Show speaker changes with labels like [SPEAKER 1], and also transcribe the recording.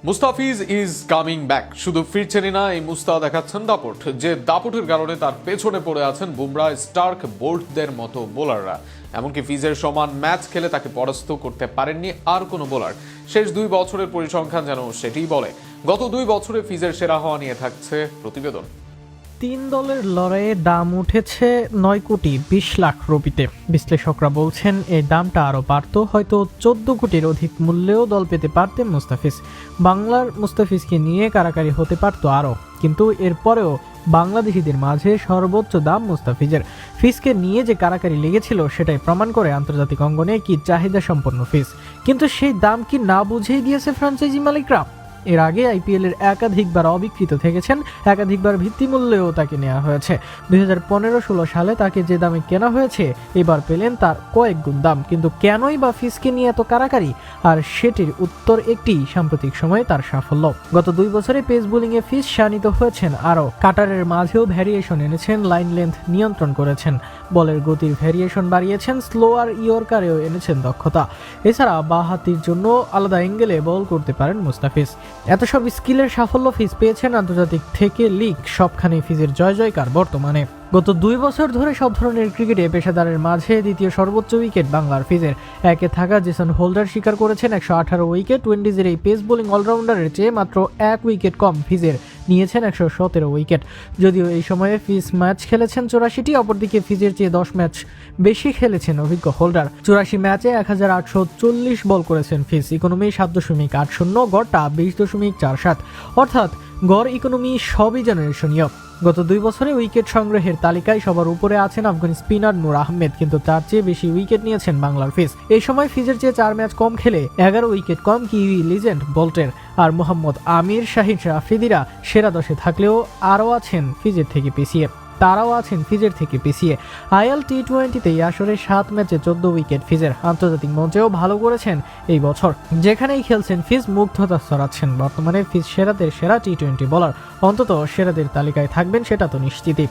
[SPEAKER 1] Mustafiz is coming back. শুধু ফিরছেনই না, এই মুস্তা দেখাচ্ছেন দাপট, যে দাপটের কারণে তার পেছনে পড়ে আছেন বুমরা, স্টার্ক, বোল্টদের মতো বোলাররা। এমনকি ফিজের সমান ম্যাচ খেলে তাকে পরাস্ত করতে পারেননি আর কোনো বোলার। শেষ 2 বছরের পরিসংখ্যান যেন সেটিই বলে। গত 2 বছরে ফিজের সেরা হওয়া নিয়ে থাকছে প্রতিবেদন।
[SPEAKER 2] 3 দলের লড়াইয়ে দাম উঠেছে 9,20,00,000 রুপিতে। বিশ্লেষকরা বলছেন এই দামটা আরও বাড়ত, হয়তো 14 কোটির অধিক মূল্যেও দল পেতে পারতেন মুস্তাফিজ। বাংলার মুস্তাফিজকে নিয়ে কারাকারি হতে পারত আরও, কিন্তু এরপরেও বাংলাদেশিদের মাঝে সর্বোচ্চ দাম মুস্তাফিজের। ফিজকে নিয়ে যে কারাকারি লেগেছিল সেটাই প্রমাণ করে আন্তর্জাতিক অঙ্গনে কি চাহিদা সম্পন্ন ফিজ। কিন্তু সেই দাম কি না বুঝেই দিয়েছে ফ্র্যাঞ্চাইজি মালিকরা? এর আগে আইপিএল এর একাধিকবার অবিকৃত থেকেছেন, একাধিকবার ভিত্তিমূল্যেও তাকে নেওয়া হয়েছে। 2015-16 সালে তাকে যে দামে কেনা হয়েছে, এবার পেলেন তার কয়েক গুণ দাম। কিন্তু কেনই বা ফিজকে নিয়ে এত কারাকারি? আর সেটির উত্তর একটি, সাম্প্রতিক সময়ে তার সাফল্য। গত 2 বছরে পেস বোলিংয়ে ফিজ শানিত হয়েছেন আরও। কাটারের মাঝেও ভ্যারিয়েশন এনেছেন, লাইন লেন্থ নিয়ন্ত্রণ করেছেন, বলের গতির ভ্যারিয়েশন বাড়িয়েছেন, স্লোয়ার ইয়র্কারেও এনেছেন দক্ষতা। এছাড়া বাঁহাতির জন্য আলাদা অ্যাঙ্গেলে বল করতে পারেন মুস্তাফিজ। এত সব স্কিলের সাফল্য ফিজ পেয়েছেন আন্তর্জাতিক থেকে লিগ, সবখানে ফিজের জয় জয়কার বর্তমানে। গত 2 বছর ধরে সব ধরনের ক্রিকেটে পেশাদারের মাঝে দ্বিতীয় সর্বোচ্চ উইকেট বাংলার ফিজের। একে থাকা জেসন হোল্ডার স্বীকার করেছেন 118 উইকেট। উইন্ডিজের এই পেস বোলিং অলরাউন্ডারের চেয়ে মাত্র 1 উইকেট কম ফিজের, নিয়েছেন 117 উইকেট। যদিও এই সময়ে ফিজ ম্যাচ খেলেছেন 84টি, অপরদিকে ফিজের চেয়ে 10 ম্যাচ বেশি খেলেছেন অভিজ্ঞ হোল্ডার। 84 ম্যাচে 1840 বল করেছেন ফিজ। ইকোনমি 7.80, গড়টা 20.47, অর্থাৎ গড় ইকোনমি সবই জেনারেশনীয়। গত 2 বছরে উইকেট সংগ্রহের তালিকায় সবার উপরে আছেন আফগান স্পিনার নূর আহমেদ, কিন্তু তার চেয়ে বেশি উইকেট নিয়েছেন বাংলার ফিজ। এই সময় ফিজের চেয়ে 4 ম্যাচ কম খেলে 11 উইকেট কম কিউই লিজেন্ড বোল্টের। আর মোহাম্মদ আমির, শাহিন আফ্রিদিরা সেরা 10-এ থাকলেও আরও আছেন ফিজের থেকে পিছিয়ে। আইএল টি-20তে আসরে 7 ম্যাচে 14 উইকেট ফিজের। আন্তর্জাতিক মঞ্চেও ভালো করেছেন এই বছর, যেখানেই খেলছেন ফিজ মুগ্ধতা ছড়াচ্ছেন। বর্তমানে ফিজ সেরাদের সেরা টি-20 বোলার, অন্তত সেরাদের তালিকায় থাকবেন সেটা তো নিশ্চিতই।